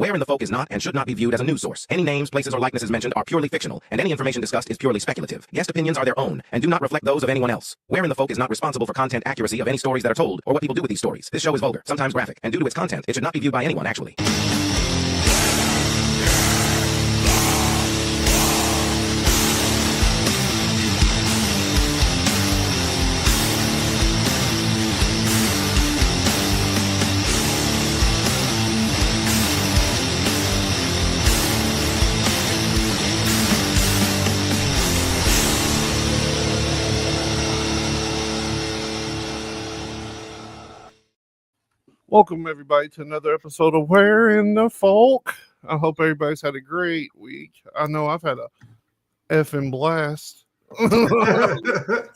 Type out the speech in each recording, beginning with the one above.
Where in the Folk is not and should not be viewed as a news source. Any names, places, or likenesses mentioned are purely fictional, and any information discussed is purely speculative. Guest opinions are their own and do not reflect those of anyone else. Where in the Folk is not responsible for content accuracy of any stories that are told or what people do with these stories. This show is vulgar, sometimes graphic, and due to its content, it should not be viewed by anyone actually. Welcome, everybody, to another episode of Where in the Folk. I hope everybody's had a great week. I know I've had a effing blast. It's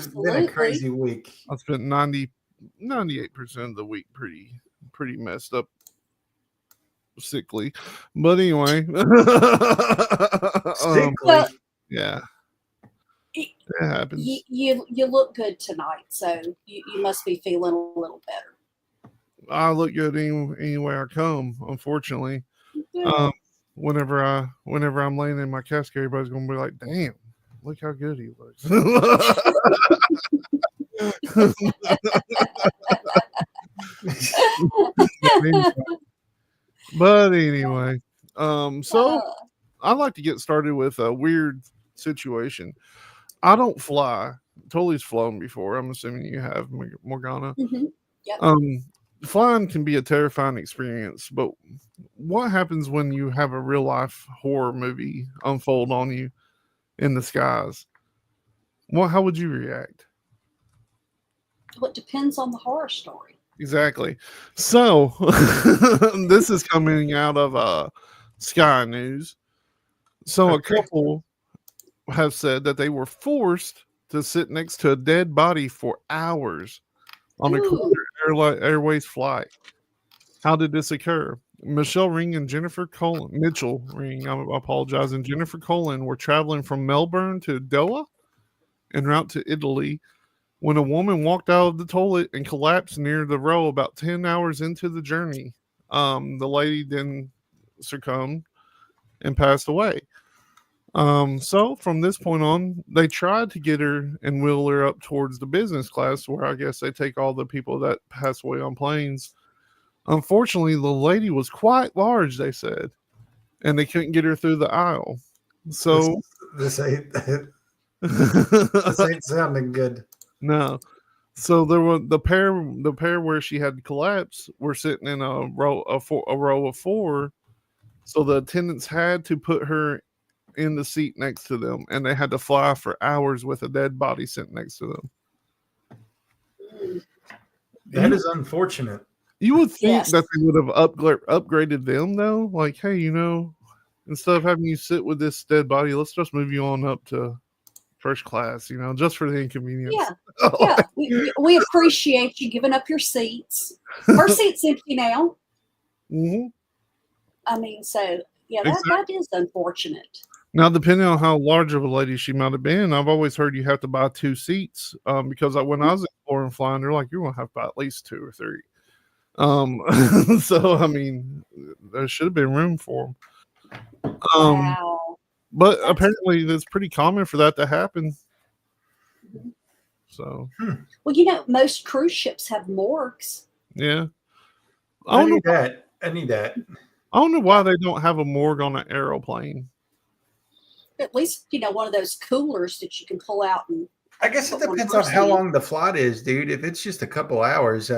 been a crazy week. I spent 98% of the week pretty messed up, sickly. But anyway. Sickly? Yeah. It happens. You look good tonight, so you must be feeling a little better. I look good anywhere I come, unfortunately. Whenever I'm laying in my casket, everybody's gonna be like, damn, look how good he looks. But anyway, so I'd like to get started with a weird situation. I don't fly. Tully's flown before. I'm assuming you have, Morgana. Mm-hmm. Yep. Flying can be a terrifying experience, but what happens when you have a real life horror movie unfold on you in the skies? How would you react? Well, it depends on the horror story. Exactly. So this is coming out of Sky News. So a couple have said that they were forced to sit next to a dead body for hours on a Qatar Airways flight. How did this occur? Michelle Ring and Mitchell Ring, I apologize, and Jennifer Colin were traveling from Melbourne to Doha en route to Italy when a woman walked out of the toilet and collapsed near the row about 10 hours into the journey. The lady then succumbed and passed away. So from this point on, they tried to get her and wheel her up towards the business class, where I guess they take all the people that pass away on planes. Unfortunately, the lady was quite large, they said, and they couldn't get her through the aisle. So this ain't sounding good. No. So there were the pair where she had collapsed were sitting in a row of four. So the attendants had to put her in the seat next to them, and they had to fly for hours with a dead body sitting next to them. That is unfortunate. You would think that they would have upgraded them, though. Like, hey, instead of having you sit with this dead body, let's just move you on up to first class, just for the inconvenience. Yeah. We appreciate you giving up your seats. Our seat's empty now. Mm-hmm. I mean, so yeah, exactly. That is unfortunate. Now, depending on how large of a lady she might have been, I've always heard you have to buy 2 seats because when I was exploring flying, they're like, you're going to have to buy at least 2 or 3. So, I mean, there should have been room for them. Wow. But apparently, it's pretty common for that to happen. So, well, most cruise ships have morgues. Yeah, I need that. I don't know why they don't have a morgue on an aeroplane. At least one of those coolers that you can pull out and. I guess it depends on how long the flight is, dude. If it's just a couple hours,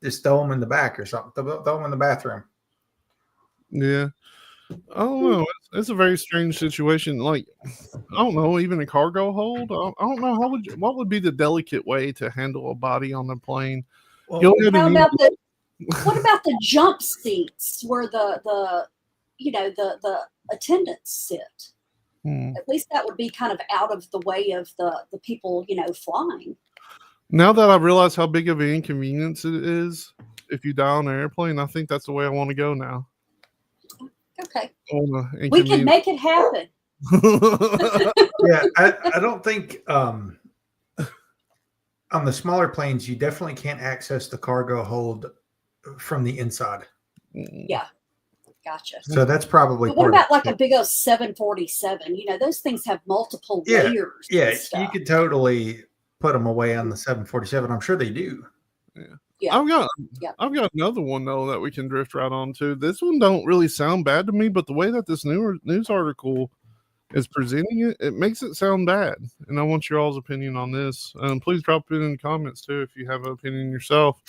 just throw them in the back or something. Throw them in the bathroom. Yeah. I don't know. It's a very strange situation. Like, I don't know, even a cargo hold. I don't know what would be the delicate way to handle a body on the plane. Well, what about the jump seats where the attendants sit? At least that would be kind of out of the way of the people, flying. Now that I realize how big of an inconvenience it is if you die on an airplane, I think that's the way I want to go now. Okay. We can make it happen. Yeah, I don't think on the smaller planes, you definitely can't access the cargo hold from the inside. Yeah. Gotcha. So that's probably. But what part about of like it. a big old 747? You know, those things have multiple Yeah, layers. Yeah, and stuff. you could totally put them away on the 747. I'm sure they do. Yeah. I've got another one though that we can drift right on to. This one don't really sound bad to me, but the way that this news article is presenting it, it makes it sound bad. And I want your all's opinion on this. Please drop it in the comments too if you have an opinion yourself.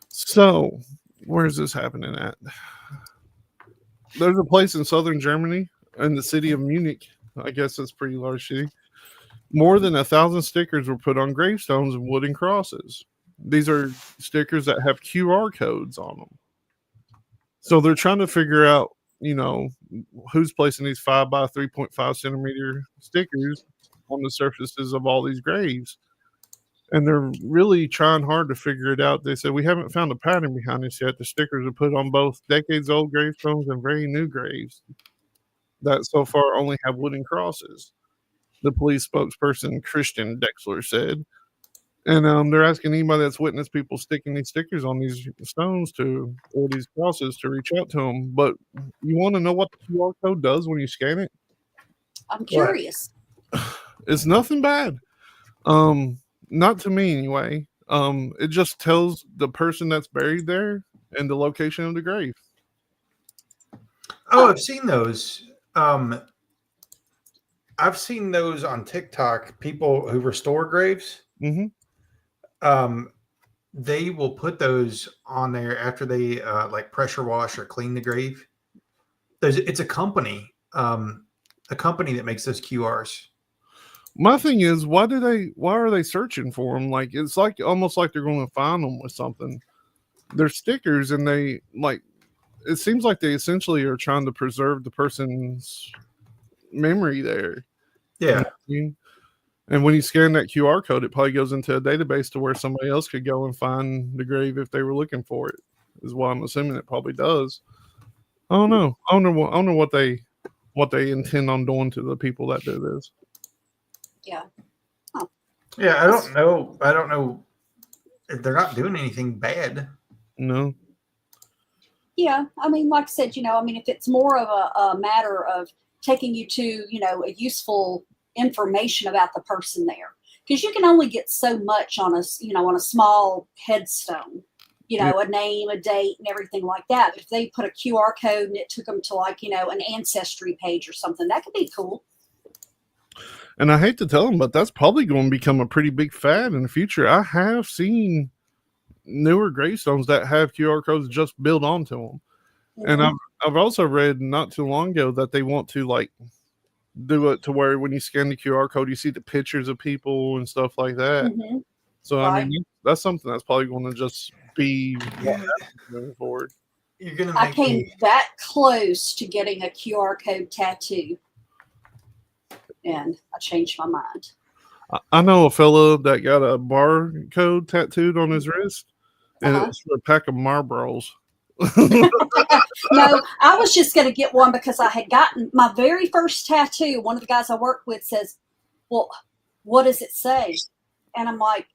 So, where's this happening at? There's a place in southern Germany, in the city of Munich. I guess it's a pretty large city. More than 1,000 stickers were put on gravestones and wooden crosses. These are stickers that have QR codes on them. So they're trying to figure out, you know, who's placing these 5 by 3.5 centimeter stickers on the surfaces of all these graves. And they're really trying hard to figure it out. They said, we haven't found a pattern behind this yet. The stickers are put on both decades old gravestones and very new graves that so far only have wooden crosses. The police spokesperson, Christian Dexler, said. And they're asking anybody that's witnessed people sticking these stickers on these stones or these crosses to reach out to them. But you want to know what the QR code does when you scan it? I'm curious. It's nothing bad. Not to me anyway. It just tells the person that's buried there and the location of the grave. Oh, I've seen those. I've seen those on TikTok. People who restore graves. Mm-hmm. They will put those on there after they like pressure wash or clean the grave. It's a company that makes those QRs. My thing is, why are they searching for them? Like, it's like almost like they're going to find them with something. They're stickers, and they like. It seems like they essentially are trying to preserve the person's memory there. Yeah. You know what I mean? And when you scan that QR code, it probably goes into a database to where somebody else could go and find the grave if they were looking for it. Is what I'm assuming it probably does. I don't know. I don't know what they intend on doing to the people that do this. Yeah. Yeah, I don't know. I don't know if they're not doing anything bad. No. Yeah. I mean, like I said, you know, I mean, if it's more of a matter of taking you to, you know, a useful information about the person there, because you can only get so much on a, you know, on a small headstone, you know, a name, a date, and everything like that. If they put a QR code and it took them to, like, you know, an ancestry page or something, that could be cool. And I hate to tell them, but that's probably going to become a pretty big fad in the future. I have seen newer gravestones that have QR codes just built onto them. Mm-hmm. And I've also read not too long ago that they want to like do it to where when you scan the QR code, you see the pictures of people and stuff like that. Mm-hmm. So, right. I mean, that's something that's probably going to just be what happens moving forward. I came that close to getting a QR code tattoo, and I changed my mind. I know a fella that got a barcode tattooed on his wrist, and it was for a pack of Marlboros. No, I was just going to get one because I had gotten my very first tattoo. One of the guys I work with says, well, what does it say? And I'm like,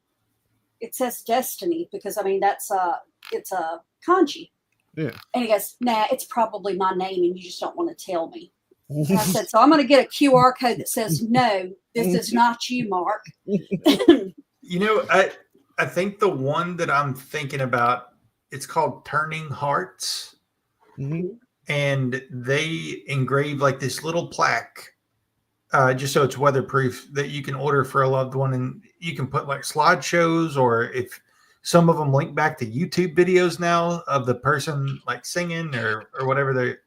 it says destiny, because I mean, it's a kanji. Yeah. And he goes, nah, it's probably my name and you just don't want to tell me. And I said, so I'm going to get a QR code that says, no, this is not you, Mark. You know, I think the one that I'm thinking about, it's called Turning Hearts. Mm-hmm. And they engrave like this little plaque, just so it's weatherproof, that you can order for a loved one. And you can put like slideshows, or if some of them link back to YouTube videos now of the person like singing or whatever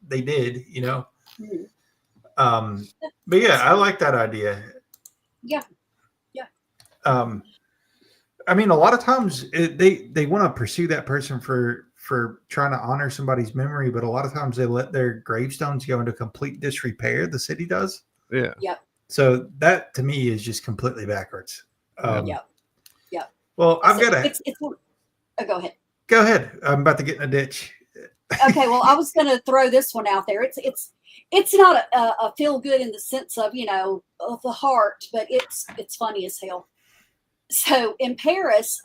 they did, you know. Mm-hmm. But yeah, I like that idea. Yeah. I mean, a lot of times they want to pursue that person for trying to honor somebody's memory, but a lot of times they let their gravestones go into complete disrepair. The city does. Yeah. Yep. So that to me is just completely backwards. Yep. Well, I've got to. Go ahead. Go ahead. I'm about to get in a ditch. Okay. Well, I was going to throw this one out there. It's not a feel good in the sense of, you know, of the heart, but it's funny as hell. So in Paris,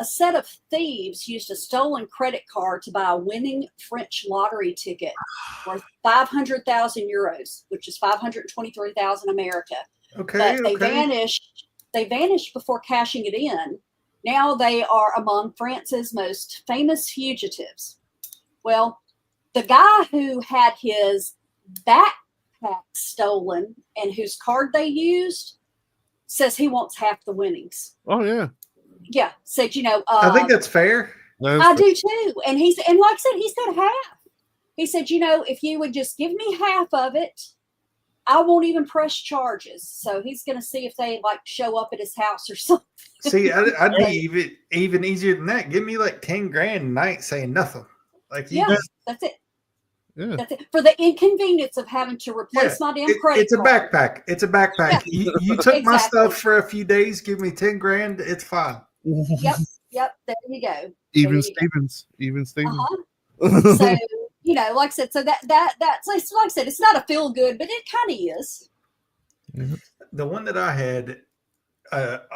a set of thieves used a stolen credit card to buy a winning French lottery ticket worth 500,000 euros, which is 523,000 America. Okay. But they vanished. They vanished before cashing it in. Now they are among France's most famous fugitives. Well, the guy who had his backpack stolen and whose card they used says he wants half the winnings. Oh yeah. Yeah, said, I think that's fair. I do too. And like I said, he said half. He said, if you would just give me half of it, I won't even press charges. So he's going to see if they like show up at his house or something. See, I'd be even easier than that. Give me like 10 grand and I ain't saying nothing. Like, that's it. Yeah. That's it. For the inconvenience of having to replace my damn credit it's a card. backpack. It's a backpack. Yeah. You took my stuff for a few days. Give me 10 grand. It's fine. Yep. There you go. Even Stevens. Uh-huh. So, like I said, so that's like I said, it's not a feel good, but it kind of is. The one that I had,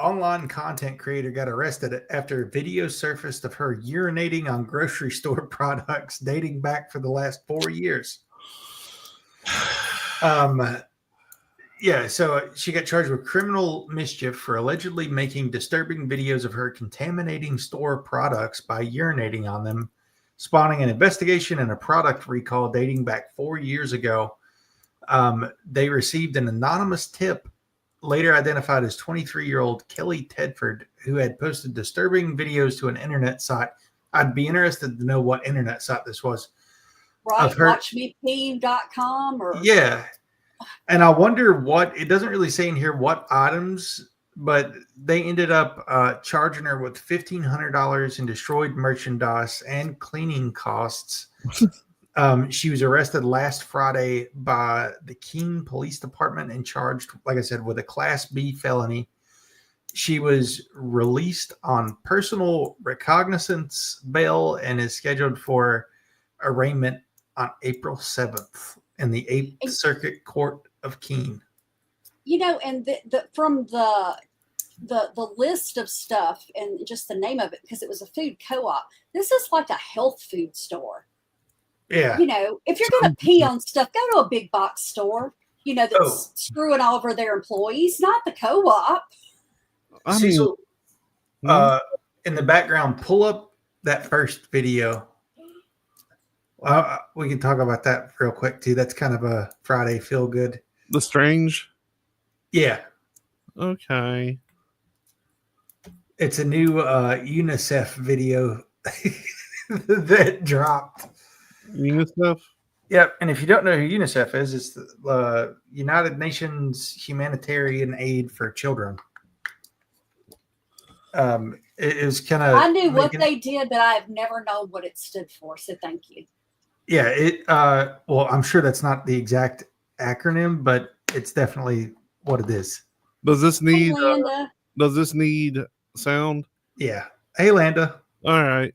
online content creator got arrested after video surfaced of her urinating on grocery store products dating back for the last 4 years. So she got charged with criminal mischief for allegedly making disturbing videos of her contaminating store products by urinating on them, spawning an investigation and a product recall dating back 4 years ago. They received an anonymous tip, later identified as 23-year-old Kelly Tedford, who had posted disturbing videos to an internet site. I'd be interested to know what internet site this was. Right, watchmepee.com or... Yeah. And I wonder it doesn't really say in here what items, but they ended up charging her with $1,500 in destroyed merchandise and cleaning costs. She was arrested last Friday by the Keene Police Department and charged, like I said, with a Class B felony. She was released on personal recognizance bail and is scheduled for arraignment on April 7th in the 8th Circuit Court of Keene. And from the list of stuff and just the name of it, because it was a food co-op, this is like a health food store. Yeah. If you're going to pee on stuff, go to a big box store, that's screwing over their employees, not the co-op. Cecil, in the background, pull up that first video. We can talk about that real quick too. That's kind of a Friday feel good. The Strange? Yeah. Okay. It's a new UNICEF video that dropped. UNICEF? Yep. And if you don't know who UNICEF is, it's the United Nations Humanitarian Aid for Children. It was kind of... I knew what they did, but I've never known what it stood for. So thank you. Yeah. Well, I'm sure that's not the exact acronym, but it's definitely what it is. Does this need sound? Yeah. Hey, Landa. All right.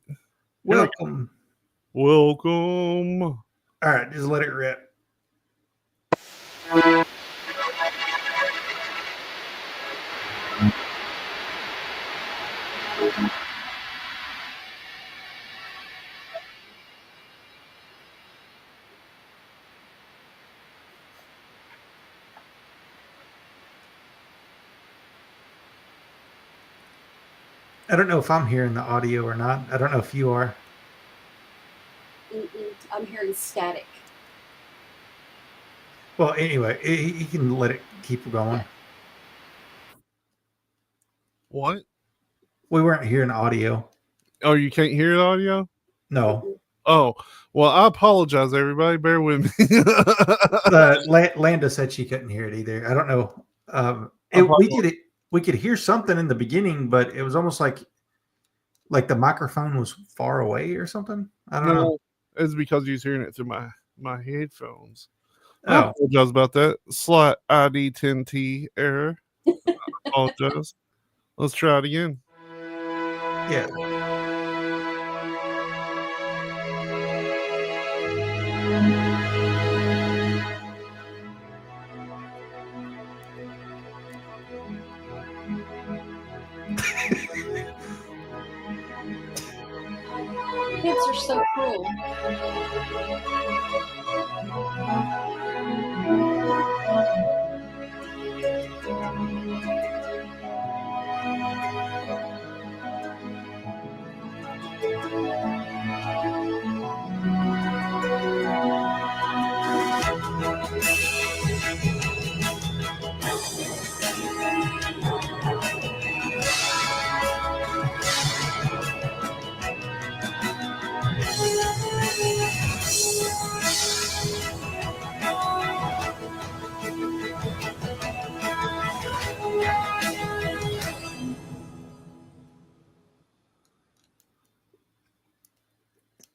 Welcome. All right, just let it rip. I don't know if I'm hearing the audio or not. I don't know if you are. I'm hearing static. Well, anyway, you can let it keep going. What? We weren't hearing audio. Oh, you can't hear the audio? No. Oh, well, I apologize, everybody. Bear with me. Landa said she couldn't hear it either. I don't know. We could hear something in the beginning, but it was almost like the microphone was far away or something. I don't know. It's because you was hearing it through my headphones. Oh. I apologize about that. Slot ID 10T error. I apologize. Let's try it again. Yeah. Kids are so cruel.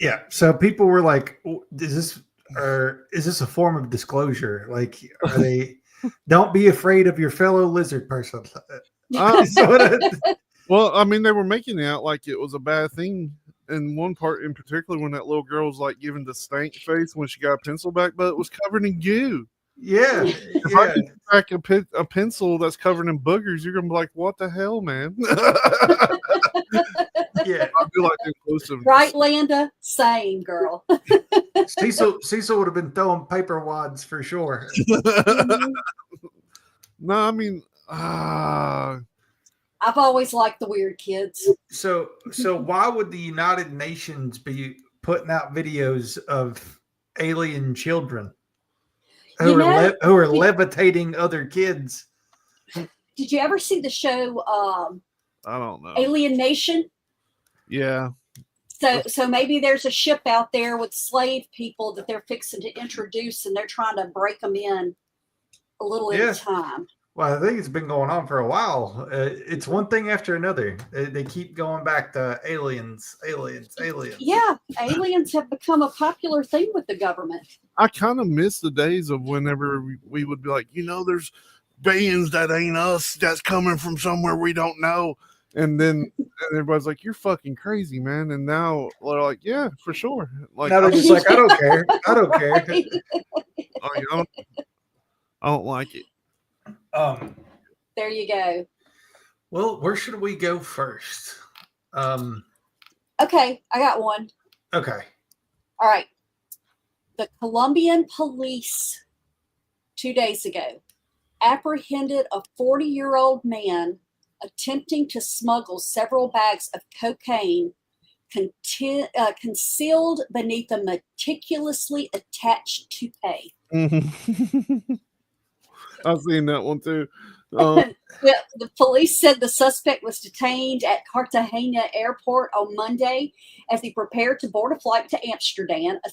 Yeah. So people were like, is this a form of disclosure? Like, are they? Don't be afraid of your fellow lizard person. Well, I mean, they were making it out like it was a bad thing. In one part in particular, when that little girl was like giving the stank face when she got a pencil back, but it was covered in goo. Yeah. If I give you back a pencil that's covered in boogers, you're gonna be like, "What the hell, man?" Yeah. I feel like inclusive. Right, Landa? Same, girl. Cecil would have been throwing paper wads for sure. Mhm. No, I mean, I've always liked the weird kids. So why would the United Nations be putting out videos of alien children who are levitating other kids? Did you ever see the show I don't know. Alien Nation? Yeah. So maybe there's a ship out there with slave people that they're fixing to introduce, and they're trying to break them in a little at a time. Well, I think it's been going on for a while. It's one thing after another. They keep going back to aliens. Yeah, aliens have become a popular thing with the government. I kind of miss the days of whenever we would be like, there's beings that ain't us that's coming from somewhere we don't know. And then everybody's like, "You're fucking crazy, man." And now they're like, "Yeah, for sure." Like, now they're just like, "I don't care. I don't care." I don't like it. There you go. Well, where should we go first? Okay, I got one. Okay. All right. The Colombian police 2 days ago apprehended a 40-year-old man attempting to smuggle several bags of cocaine concealed beneath a meticulously attached toupee. Mm-hmm. I've seen that one too. The police said the suspect was detained at Cartagena Airport on Monday as he prepared to board a flight to Amsterdam. A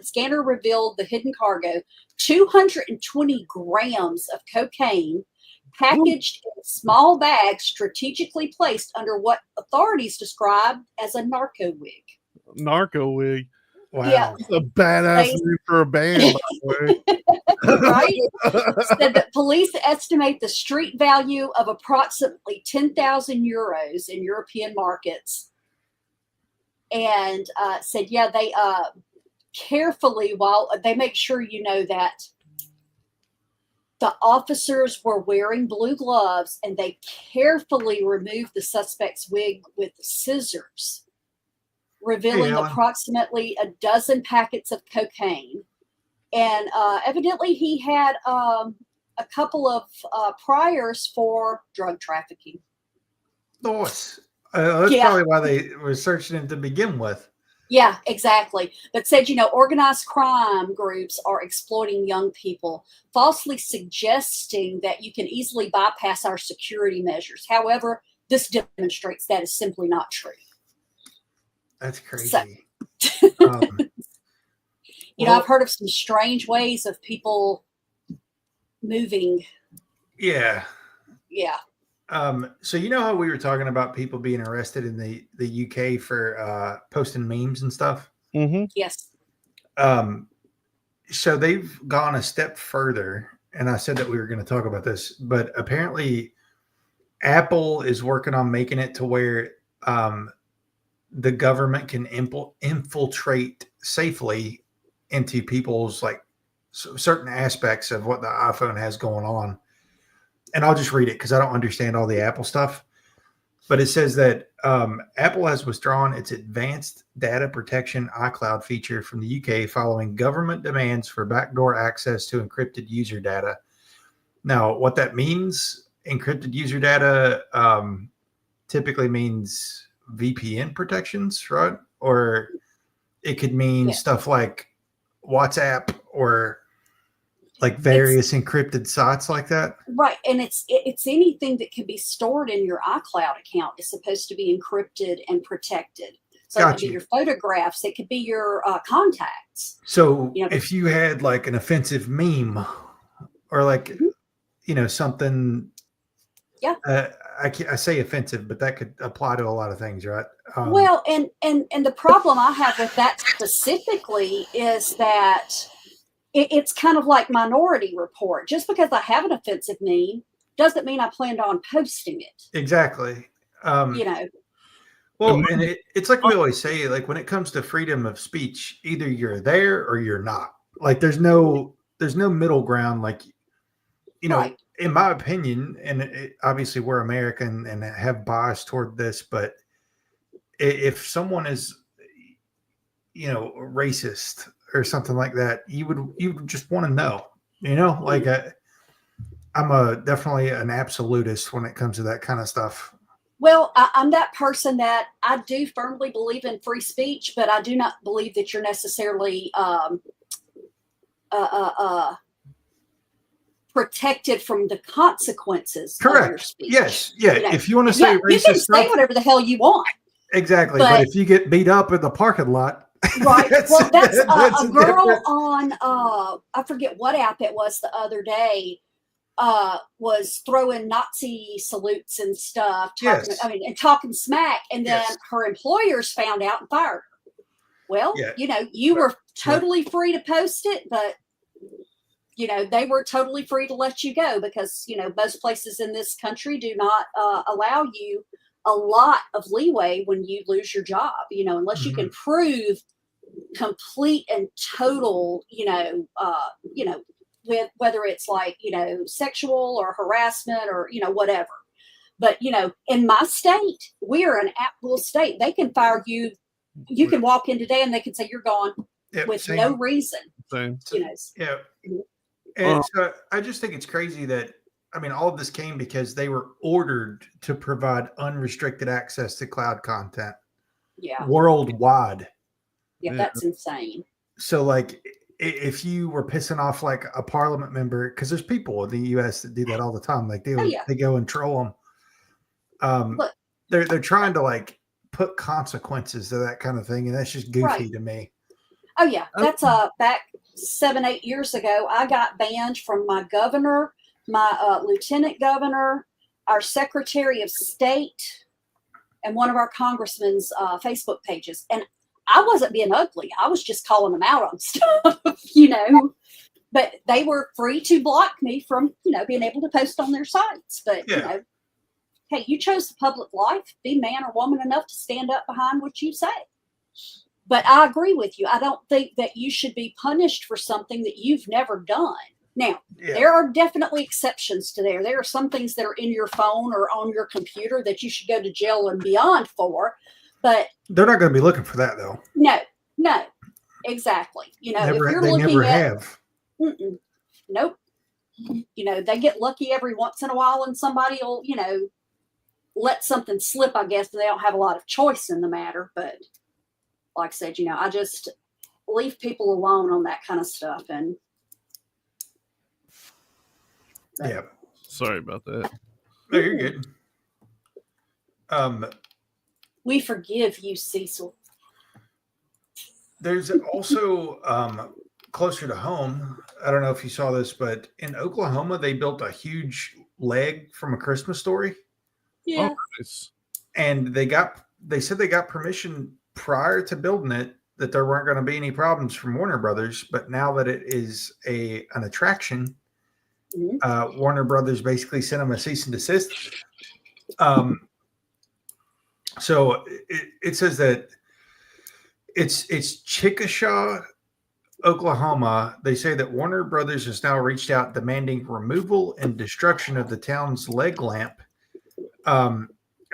scanner revealed the hidden cargo, 220 grams of cocaine, packaged in small bags strategically placed under what authorities described as a narco wig. Narco wig. Wow. Yeah. That's a badass name for a band, by the way. Right? Said that police estimate the street value of approximately 10,000 euros in European markets. And said, yeah, they carefully, while they make sure you know that the officers were wearing blue gloves, and they carefully removed the suspect's wig with scissors, revealing approximately a dozen packets of cocaine. And evidently he had a couple of priors for drug trafficking. Nice. That's probably why they were searching him to begin with. Yeah, exactly. But said, organized crime groups are exploiting young people, falsely suggesting that you can easily bypass our security measures. However, this demonstrates that is simply not true. That's crazy. So, I've heard of some strange ways of people moving. Yeah. Yeah. So how we were talking about people being arrested in the UK for posting memes and stuff? Mm-hmm. Yes. So they've gone a step further, and I said that we were going to talk about this, but apparently Apple is working on making it to where the government can infiltrate safely into people's certain aspects of what the iPhone has going on. And I'll just read it because I don't understand all the Apple stuff. But it says that Apple has withdrawn its advanced data protection iCloud feature from the UK following government demands for backdoor access to encrypted user data. Now, what that means, encrypted user data, typically means VPN protections, right? Or it could mean stuff like WhatsApp or like various encrypted sites like that. Right. And it's anything that can be stored in your iCloud account is supposed to be encrypted and protected. So it could be your photographs, it could be your contacts. So if you had like an offensive meme or like, something, I say offensive, but that could apply to a lot of things, right? Well, and the problem I have with that specifically is that it's kind of like Minority Report. Just because I have an offensive meme doesn't mean I planned on posting it. Exactly. Well, and it's like we always say, like when it comes to freedom of speech, either you're there or you're not. Like there's no middle ground. Like, Right. In my opinion, and obviously we're American and have bias toward this, but if someone is, racist or something like that, you would just want to know, like I'm definitely an absolutist when it comes to that kind of stuff. Well, I'm that person that I do firmly believe in free speech, but I do not believe that you're necessarily protected from the consequences of your speech. Yes. Yeah. If you want to say racist you can stuff, say whatever the hell you want. Exactly. But if you get beat up in the parking lot. Right. Well, that's a girl on, I forget what app it was the other day, was throwing Nazi salutes and stuff, talking smack. And then her employers found out and fired her. Well, you were totally free to post it, but they were totally free to let you go because, most places in this country do not allow you a lot of leeway when you lose your job, unless you can prove complete and total, with whether it's like, sexual or harassment or, whatever. But, in my state, we are an at-will state. They can fire you. You can walk in today and they can say you're gone with no reason. Yeah. And so I just think it's crazy that, all of this came because they were ordered to provide unrestricted access to cloud content worldwide. Yeah, that's insane. So, like, if you were pissing off like a parliament member, because there's people in the U.S. that do that all the time, like they go and troll them. They're trying to like put consequences to that kind of thing, and that's just goofy to me. Oh yeah, that's back 7-8 years ago. I got banned from my governor, my lieutenant governor, our secretary of state, and one of our congressmen's Facebook pages. And I wasn't being ugly. I was just calling them out on stuff, But they were free to block me from, being able to post on their sites. But, hey, you chose the public life. Be man or woman enough to stand up behind what you say. But I agree with you. I don't think that you should be punished for something that you've never done. Now, there are definitely exceptions to there. There are some things that are in your phone or on your computer that you should go to jail and beyond for. But they're not going to be looking for that, though. No, exactly. If you're they looking never at, have. Nope. They get lucky every once in a while, and somebody will, let something slip. I guess they don't have a lot of choice in the matter. But like I said, I just leave people alone on that kind of stuff. And sorry about that. No, you're good. We forgive you, Cecil. There's also closer to home. I don't know if you saw this, but in Oklahoma, they built a huge leg from A Christmas Story. Yeah. Oh, nice. And they said they got permission prior to building it that there weren't going to be any problems from Warner Brothers. But now that it is an attraction, Warner Brothers basically sent them a cease and desist. So it says that it's Chickasha, Oklahoma. They say that Warner Brothers has now reached out demanding removal and destruction of the town's leg lamp.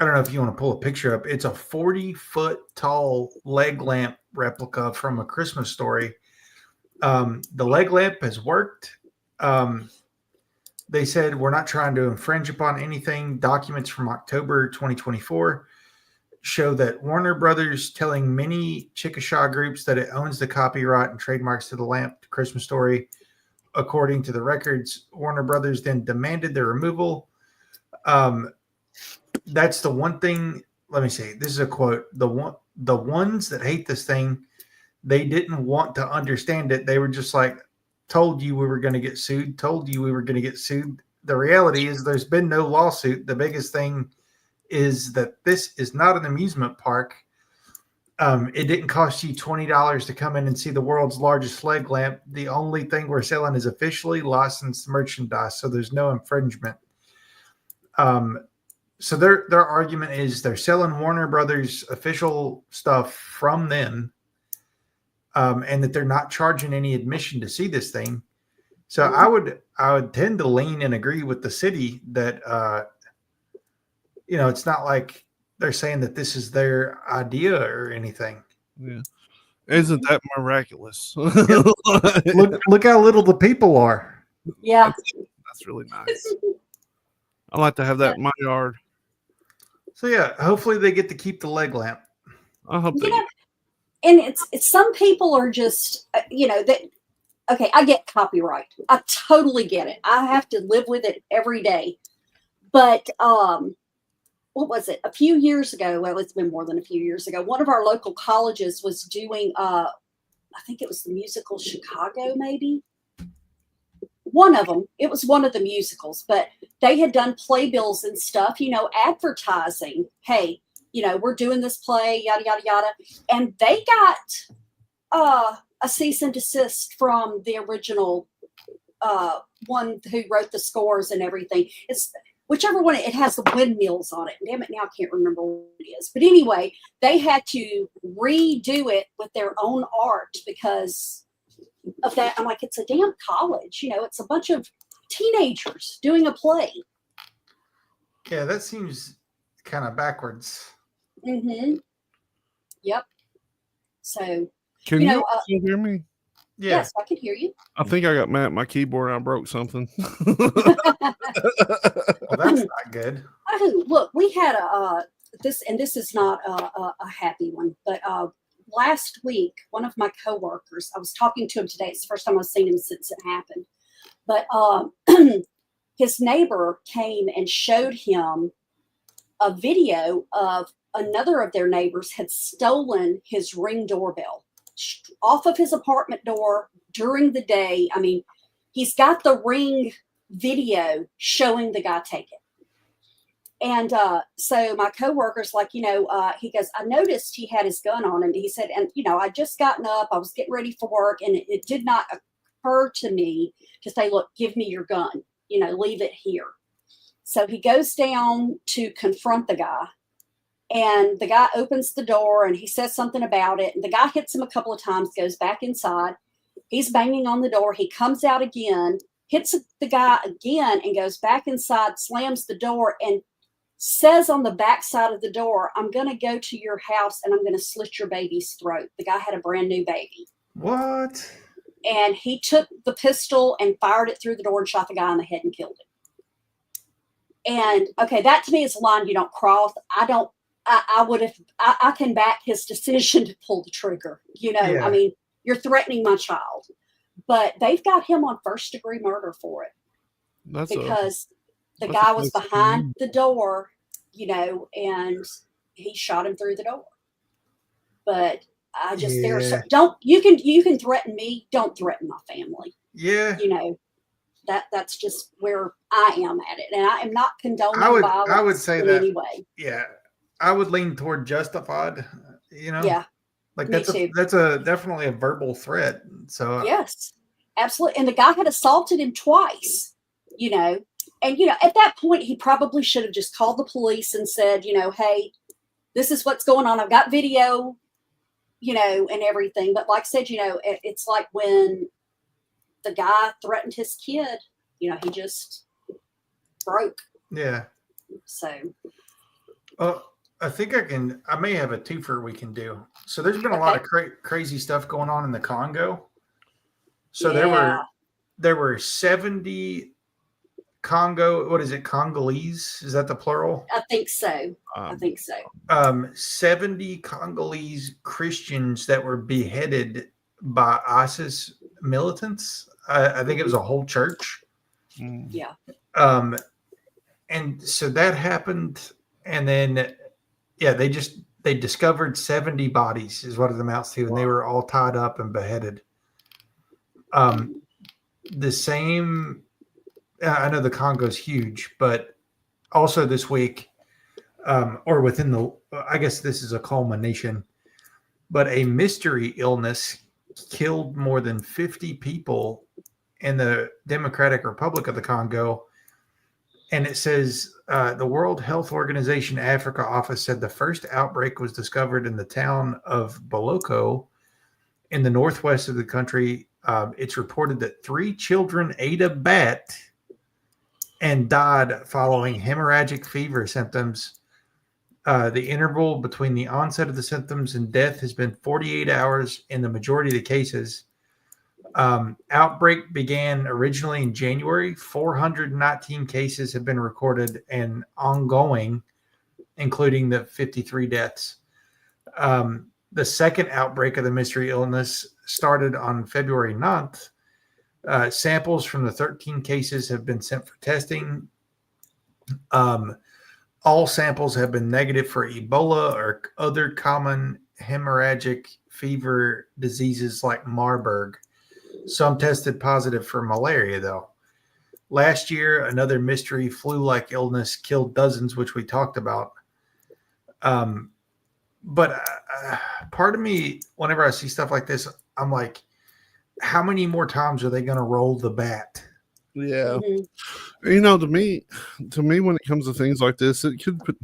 I don't know if you want to pull a picture up. It's a 40-foot tall leg lamp replica from A Christmas Story. The leg lamp has worked. They said we're not trying to infringe upon anything. Documents from October 2024 show that Warner Brothers telling many Chickasha groups that it owns the copyright and trademarks to the lamp, Christmas Story. According to the records, Warner Brothers then demanded their removal. That's the one thing. Let me see. This is a quote. The ones that hate this thing, they didn't want to understand it. They were just like, told you we were going to get sued. Told you we were going to get sued. The reality is there's been no lawsuit. The biggest thing is that this is not an amusement park. It didn't cost you $20 to come in and see the world's largest leg lamp. The only thing we're selling is officially licensed merchandise, so there's no infringement. So their argument is they're selling Warner Brothers official stuff from them, and that they're not charging any admission to see this thing. So I would tend to lean and agree with the city that it's not like they're saying that this is their idea or anything. Yeah. Isn't that miraculous? Look how little the people are. Yeah. That's really nice. I like to have that in my yard. So yeah, hopefully they get to keep the leg lamp. I hope they know, and it's some people are just that. Okay, I get copyright. I totally get it. I have to live with it every day. But what was it? A few years ago, well, it's been more than a few years ago, one of our local colleges was doing, I think it was the musical Chicago, maybe. One of them, it was one of the musicals, but they had done playbills and stuff, advertising, hey, we're doing this play, yada, yada, yada. And they got a cease and desist from the original one who wrote the scores and everything. It's whichever one, it has the windmills on it. Damn it, now I can't remember what it is. But anyway, they had to redo it with their own art because of that. I'm like, it's a damn college. It's a bunch of teenagers doing a play. Yeah, that seems kind of backwards. Mm-hmm. Yep. So, Can you still hear me? Yeah. Yes, I can hear you. I think I got mad at my keyboard and I broke something. Well, that's not good. Oh, look, we had this, and this is not a happy one, but last week, one of my coworkers, I was talking to him today. It's the first time I've seen him since it happened. But his neighbor came and showed him a video of another of their neighbors had stolen his Ring doorbell off of his apartment door during the day. I mean, he's got the Ring video showing the guy take it. And so my coworker's like, he goes, I noticed he had his gun on him. He said, and, I just gotten up. I was getting ready for work. And it did not occur to me to say, look, give me your gun, leave it here. So he goes down to confront the guy. And the guy opens the door and he says something about it. And the guy hits him a couple of times, goes back inside. He's banging on the door. He comes out again, hits the guy again and goes back inside, slams the door and says on the back side of the door, I'm going to go to your house and I'm going to slit your baby's throat. The guy had a brand new baby. What? And he took the pistol and fired it through the door and shot the guy in the head and killed him. And okay, that to me is a line you don't cross. I can back his decision to pull the trigger. Yeah. I mean, you're threatening my child, but they've got him on first-degree murder for it because the guy was behind the door, and he shot him through the door. But I just you can threaten me, don't threaten my family. Yeah. That's just where I am at it, and I am not condoning violence. I would say in that any way. Yeah. I would lean toward justified, Yeah. Like Me that's too. that's definitely a verbal threat. So yes, absolutely. And the guy had assaulted him twice, and at that point he probably should have just called the police and said, hey, this is what's going on. I've got video, and everything. But like I said, it's like when the guy threatened his kid, he just broke. Yeah. So I think I may have a twofer we can do. So there's been a lot of crazy stuff going on in the Congo. So there were 70 Congolese? Is that the plural? I think so. 70 Congolese Christians that were beheaded by ISIS militants. I think it was a whole church. Yeah. And so that happened. And then, they discovered 70 bodies is what it amounts to. And they were all tied up and beheaded. The same, I know the Congo's huge, but also this week, or within I guess this is a culmination, but a mystery illness killed more than 50 people in the Democratic Republic of the Congo. And it says the World Health Organization Africa office said the first outbreak was discovered in the town of Boloko in the northwest of the country. It's reported that 3 children ate a bat and died following hemorrhagic fever symptoms. The interval between the onset of the symptoms and death has been 48 hours in the majority of the cases. Outbreak began originally in January. 419 cases have been recorded and ongoing, including the 53 deaths. The second outbreak of the mystery illness started on February 9th. Samples from the 13 cases have been sent for testing. All samples have been negative for Ebola or other common hemorrhagic fever diseases like Marburg. Some tested positive for malaria, though. Last year, another mystery flu-like illness killed dozens, which we talked about. But part of me, whenever I see stuff like this, I'm like, how many more times are they going to roll the bat? Yeah. To me, when it comes to things like this, it could put.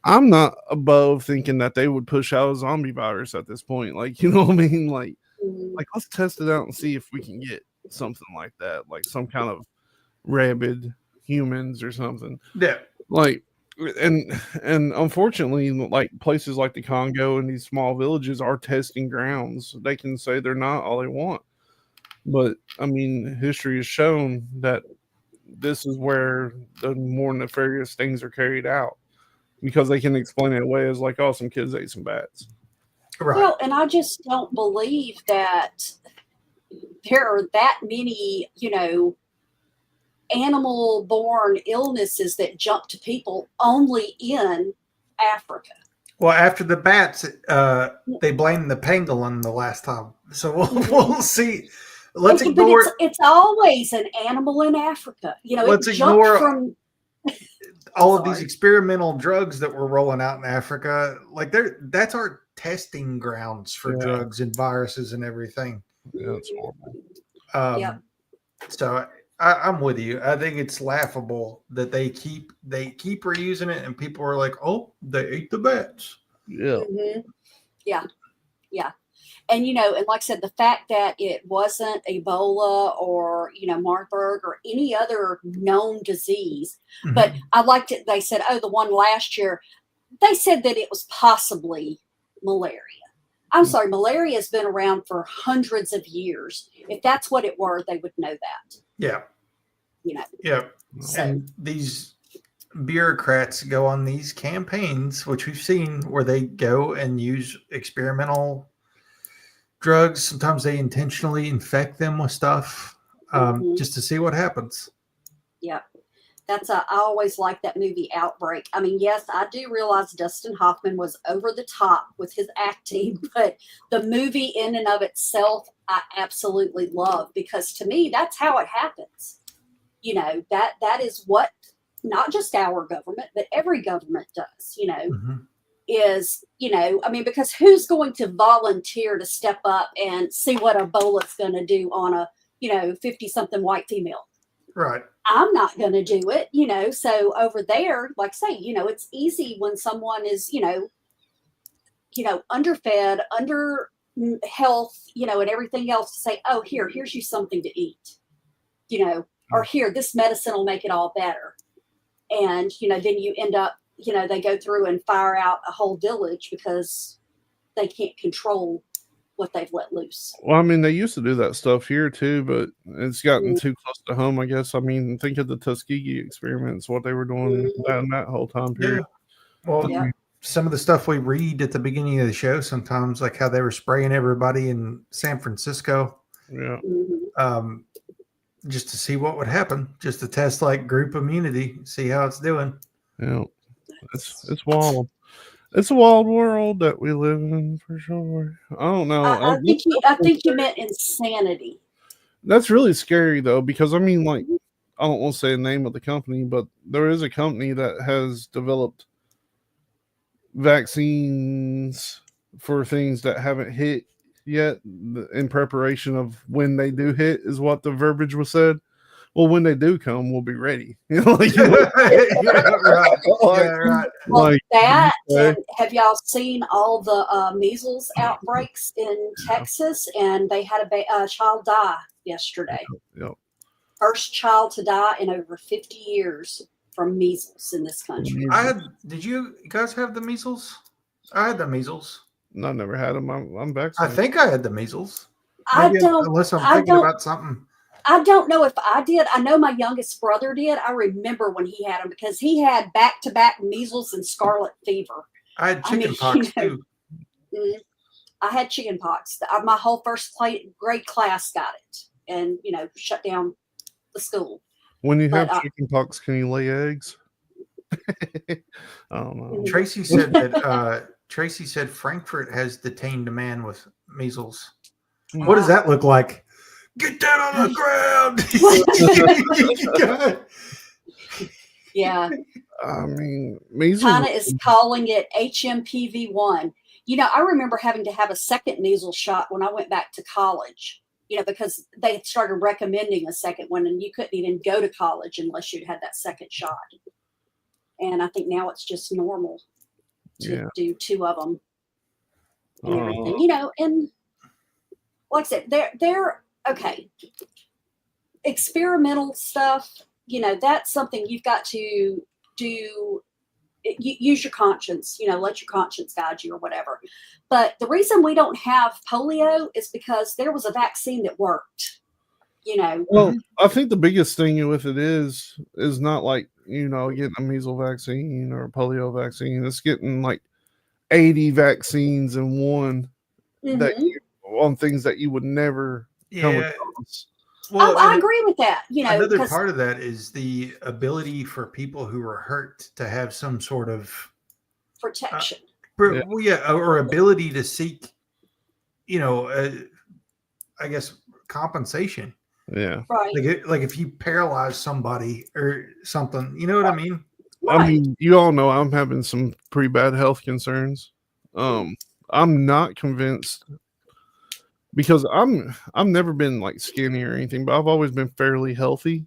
I'm not above thinking that they would push out a zombie virus at this point. Like, you know what I mean? Like let's test it out and see if we can get something like that, like some kind of rabid humans or something. Yeah. Like, and unfortunately, like places like the Congo and these small villages are testing grounds. They can say they're not all they want. But, I mean, history has shown that this is where the more nefarious things are carried out because they can explain it away as like, oh, some kids ate some bats. Right. Well, and I just don't believe that there are that many, animal-borne illnesses that jump to people only in Africa. Well, after the bats, they blamed the pangolin the last time. So we'll see. Let's ignore. But it's always an animal in Africa. Let's ignore all of these experimental drugs that we're rolling out in Africa. Like that's our testing grounds for drugs and viruses and everything. Yeah, it's horrible. So I'm with you. I think it's laughable that they keep reusing it, and people are like, "Oh, they ate the bats." Yeah. Mm-hmm. Yeah. And, and like I said, the fact that it wasn't Ebola or, Marburg or any other known disease, but I liked it. They said, the one last year, they said that it was possibly malaria. I'm sorry, malaria has been around for hundreds of years. If that's what it were, they would know that. Yeah. Yeah. So. And these bureaucrats go on these campaigns, which we've seen, where they go and use experimental drugs. Sometimes they intentionally infect them with stuff just to see what happens. Yeah. I always like that movie Outbreak. I mean, yes, I do realize Dustin Hoffman was over the top with his acting, but the movie in and of itself, I absolutely love, because to me, that's how it happens. That is what not just our government, but every government does, is, because who's going to volunteer to step up and see what Ebola's going to do on a, 50-something white female? Right. I'm not going to do it, so over there, like I say, it's easy when someone is, underfed, under health, and everything else, to say, oh, here's you something to eat, or here, this medicine will make it all better. And, then you end up, they go through and fire out a whole village because they can't control what they've let loose. Well, I mean, they used to do that stuff here too, but it's gotten Mm. too close to home, I guess. I mean, think of the Tuskegee experiments, what they were doing in that whole time period. Well, Yeah. some of the stuff we read at the beginning of the show sometimes, like how they were spraying everybody in San Francisco, Yeah. Mhm. just to see what would happen, just to test like group immunity, see how it's doing. Yeah. It's wild. It's a wild world that we live in for sure. I don't know. I think you meant insanity. That's really scary though, because I mean, like, I don't want to say the name of the company, but there is a company that has developed vaccines for things that haven't hit yet in preparation of when they do hit, is what the verbiage was said. Well, when they do come, we'll be ready. Like, Yeah, right. Yeah, right. Well, like, that okay. and have y'all seen all the measles outbreaks in Texas? And they had a child die yesterday. Yep. First child to die in over 50 years from measles in this country. Did you guys have the measles? I had the measles. I never had them. I'm I vaccinated. think I had the measles. Unless I'm I thinking don't- about something. I don't know if I did. I know my youngest brother did. I remember when he had them because he had back-to-back measles and scarlet fever. I had I mean, chicken pox too. I had chicken pox. My whole first grade class got it, and shut down the school. When you But, have chicken pox, can you lay eggs? I don't know. Tracy said that Tracy said Frankfurt has detained a man with measles. What does that look like? Get down on the ground. Yeah. I mean, measles. China is calling it HMPV1. I remember having to have a second measles shot when I went back to college, because they had started recommending a second one, and you couldn't even go to college unless you'd had that second shot. And I think now it's just normal to do 2 of them and everything, and like I said, they're okay. Experimental stuff, that's something you've got to do. Use your conscience, let your conscience guide you or whatever. But the reason we don't have polio is because there was a vaccine that worked, Well, I think the biggest thing with it is not like, getting a measles vaccine or a polio vaccine. It's getting like 80 vaccines in one on things that you would never come across. Well, I agree with that. Another part of that is the ability for people who are hurt to have some sort of protection. Or ability to seek, I guess compensation. Yeah. Right. Like if you paralyze somebody or something, you know what I mean? Right. I mean, you all know I'm having some pretty bad health concerns. I'm not convinced because I've never been like skinny or anything, but I've always been fairly healthy.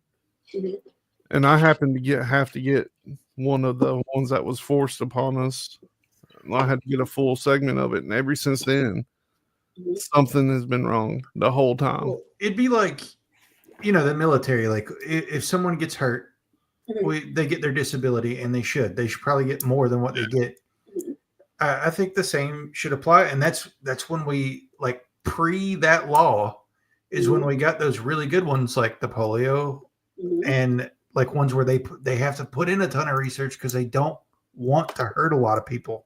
Mhm. And I happen to have to get one of the ones that was forced upon us. I had to get a full segment of it, and ever since then, something has been wrong the whole time. Well, it'd be like, the military. Like if someone gets hurt, they get their disability, and they should probably get more than what they get. I think the same should apply, and that's when we like pre that law is when we got those really good ones like the polio and like ones where they have to put in a ton of research because they don't want to hurt a lot of people.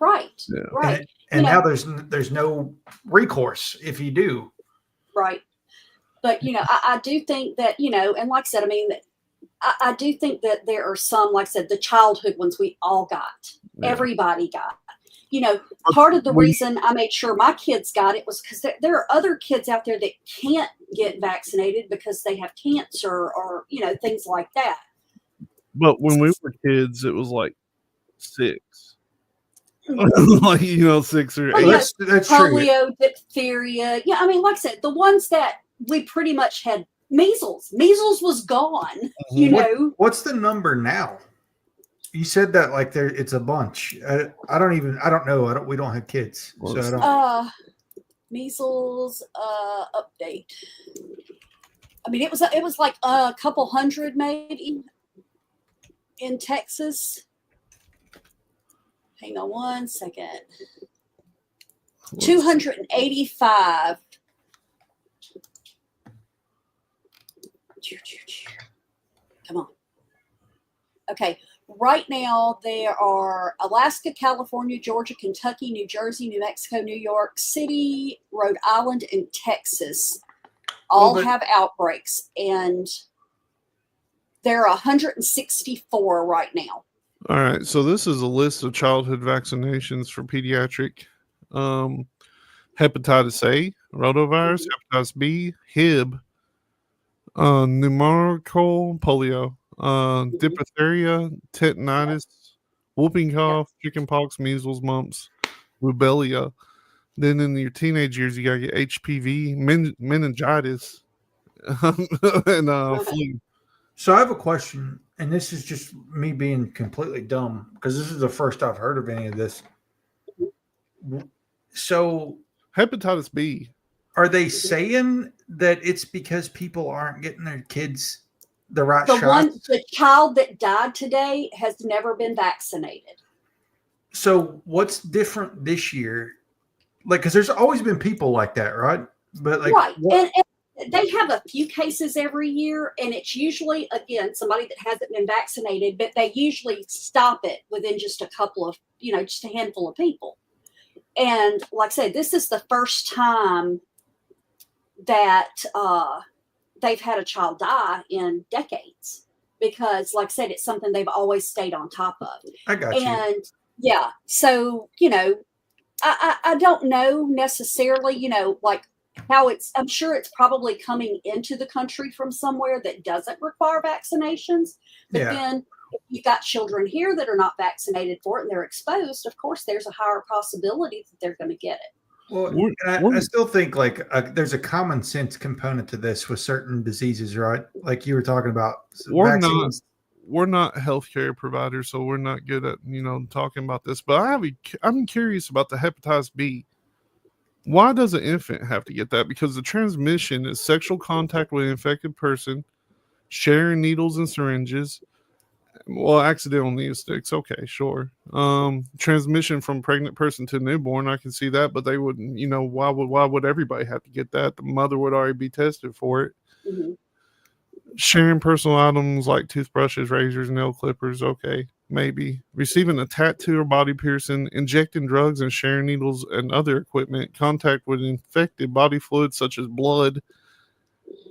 Right. Yeah. Right. And now there's no recourse if you do. Right. But I do think that and like I said, I mean, I do think that there are some, like I said, the childhood ones we all got. Yeah. Everybody got. Part of the reason I made sure my kids got it was because there are other kids out there that can't get vaccinated because they have cancer or, things like that. But when we were kids, it was like 6. Like, 6 or 8. That's polio, true. diphtheria. Yeah, I mean, like I said, the ones that we pretty much had measles. Measles was gone, What's the number now? You said that like it's a bunch. I don't know. We don't have kids. So I don't. Measles update. I mean, it was like a couple hundred maybe in Texas. Hang on one second. 285. Come on. Okay. Right now, there are Alaska, California, Georgia, Kentucky, New Jersey, New Mexico, New York City, Rhode Island, and Texas all have outbreaks. And there are 164 right now. All right. So this is a list of childhood vaccinations for pediatric. Hepatitis A, rotavirus, hepatitis B, Hib, pneumococcal polio, diphtheria, tetanitis, whooping cough, chickenpox, measles, mumps, rubella. Then in your teenage years, you gotta get HPV, meningitis, and flu. So I have a question, and this is just me being completely dumb because this is the first I've heard of any of this. So Hepatitis B. are they saying that it's because people aren't getting their kids the right shots? The child that died today has never been vaccinated. So what's different this year? Like, because there's always been people like that, right? But like, right. And they have a few cases every year, and it's usually, again, somebody that hasn't been vaccinated, but they usually stop it within just a couple of, just a handful of people. And like I said, this is the first time that they've had a child die in decades because, like I said, it's something they've always stayed on top of. I got you. And yeah, so, I don't know necessarily, like how I'm sure it's probably coming into the country from somewhere that doesn't require vaccinations. But then if you've got children here that are not vaccinated for it and they're exposed, of course, there's a higher possibility that they're going to get it. Well, I still think like there's a common sense component to this with certain diseases, right? Like you were talking about vaccines. We're not healthcare providers, so we're not good at talking about this. But I'm curious about the hepatitis B. Why does an infant have to get that? Because the transmission is sexual contact with an infected person, sharing needles and syringes. Well, accidental needle sticks. Okay, sure. Transmission from pregnant person to newborn. I can see that, but they wouldn't. Why would everybody have to get that? The mother would already be tested for it. Mm-hmm. Sharing personal items like toothbrushes, razors, nail clippers. Okay, maybe. Receiving a tattoo or body piercing, injecting drugs and sharing needles and other equipment, contact with infected body fluids such as blood,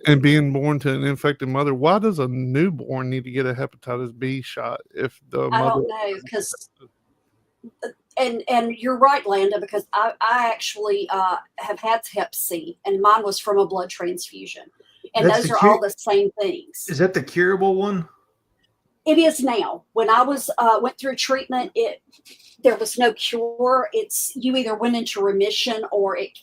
and being born to an infected mother. Why does a newborn need to get a hepatitis B shot if the mother? I don't know, because and you're right, Landa, because I actually have had Hep C, and mine was from a blood transfusion, and those are all the same things. Is that the curable one? It is now. When I was went through treatment, there was no cure. It's you either went into remission or it,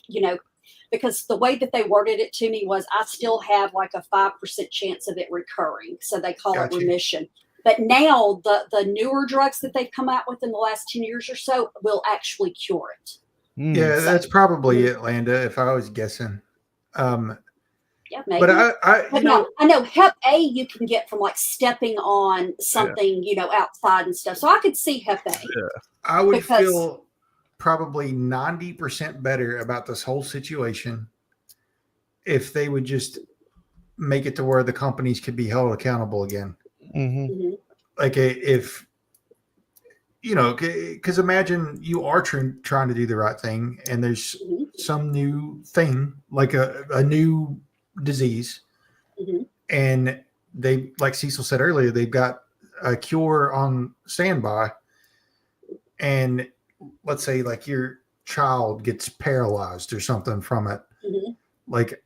because the way that they worded it to me was I still have like a 5% chance of it recurring. So they call it remission. But now the newer drugs that they've come out with in the last 10 years or so will actually cure it. Yeah, that's probably it, Landa, if I was guessing. Yeah, maybe. But I know Hep A you can get from like stepping on something, outside and stuff. So I could see Hep A. Yeah. I would feel probably 90% better about this whole situation if they would just make it to where the companies could be held accountable again. Mm-hmm. Like if, because imagine you are trying to do the right thing and there's some new thing, like a new disease. Mm-hmm. And they, like Cecil said earlier, they've got a cure on standby. And let's say like your child gets paralyzed or something from it. Mm-hmm. Like,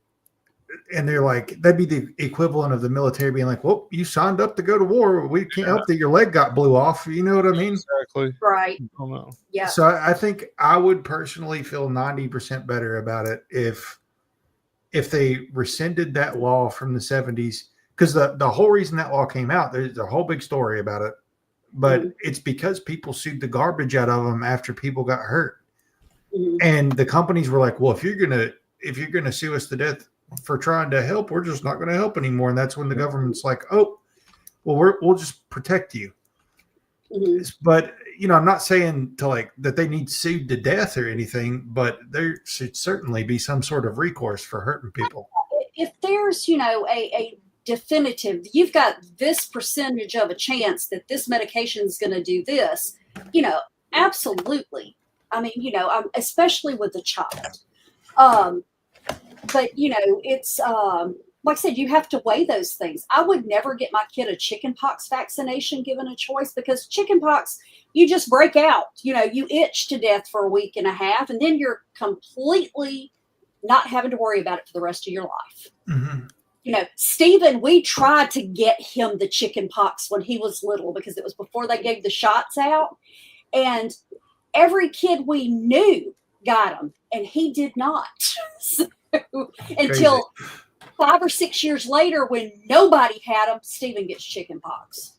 and they're like, that'd be the equivalent of the military being like, well, you signed up to go to war. We can't help that your leg got blew off. You know what I mean? Exactly. Right. Oh, no. Yeah. So I think I would personally feel 90% better about it if they rescinded that law from the 70s, because the whole reason that law came out, there's a whole big story about it, but it's because people sued the garbage out of them after people got hurt. Mm-hmm. And the companies were like, well, if you're going to sue us to death for trying to help, we're just not going to help anymore. And that's when the government's like, oh, well, we'll just protect you. Mhm. But I'm not saying to like that they need sued to death or anything, but there should certainly be some sort of recourse for hurting people. If there's, a definitive, you've got this percentage of a chance that this medication is going to do this, absolutely. I mean, especially with a child. But it's like I said, you have to weigh those things. I would never get my kid a chickenpox vaccination given a choice, because chickenpox, you just break out. You itch to death for a week and a half, and then you're completely not having to worry about it for the rest of your life. Mm-hmm. Stephen, we tried to get him the chickenpox when he was little, because it was before they gave the shots out, and every kid we knew got them, and he did not. So, until 5 or 6 years later, when nobody had them, Stephen gets chickenpox.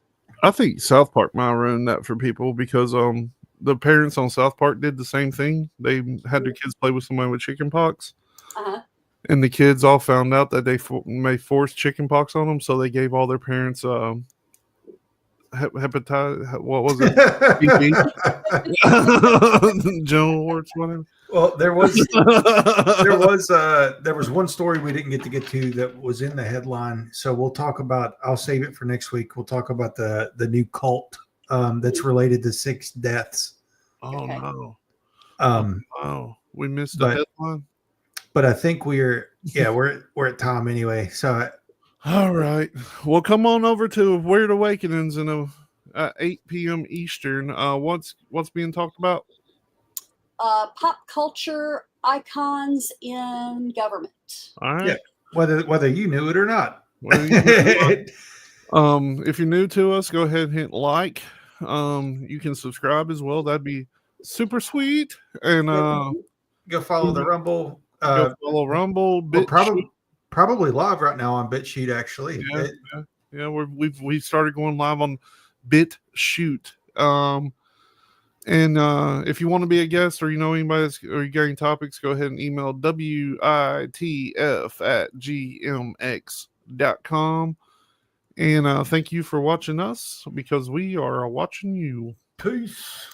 I think South Park might ruin that for people, because the parents on South Park did the same thing. They had their kids play with somebody with chickenpox, and the kids all found out that they may force chickenpox on them, so they gave all their parents hepatitis. What was it? General warts, whatever. Well, there was one story we didn't get to get to that was in the headline. So we'll talk about. I'll save it for next week. We'll talk about the new cult that's related to 6 deaths. Oh Okay. no! Um, We missed the headline. But I think we're at time anyway. So all right. Well, come on over to Weird Awakenings at 8 p.m. Eastern. What's being talked about? Pop culture icons in government. All right. Yeah, whether you knew it or not. If you're new to us, go ahead and hit like. You can subscribe as well. That'd be super sweet. And go follow the Rumble. go follow Rumble. We're probably live right now on BitChute. Actually, yeah. We've started going live on BitChute. And if you want to be a guest, or you know anybody or you got any topics, go ahead and email witf@gmx.com. And thank you for watching us, because we are watching you. Peace.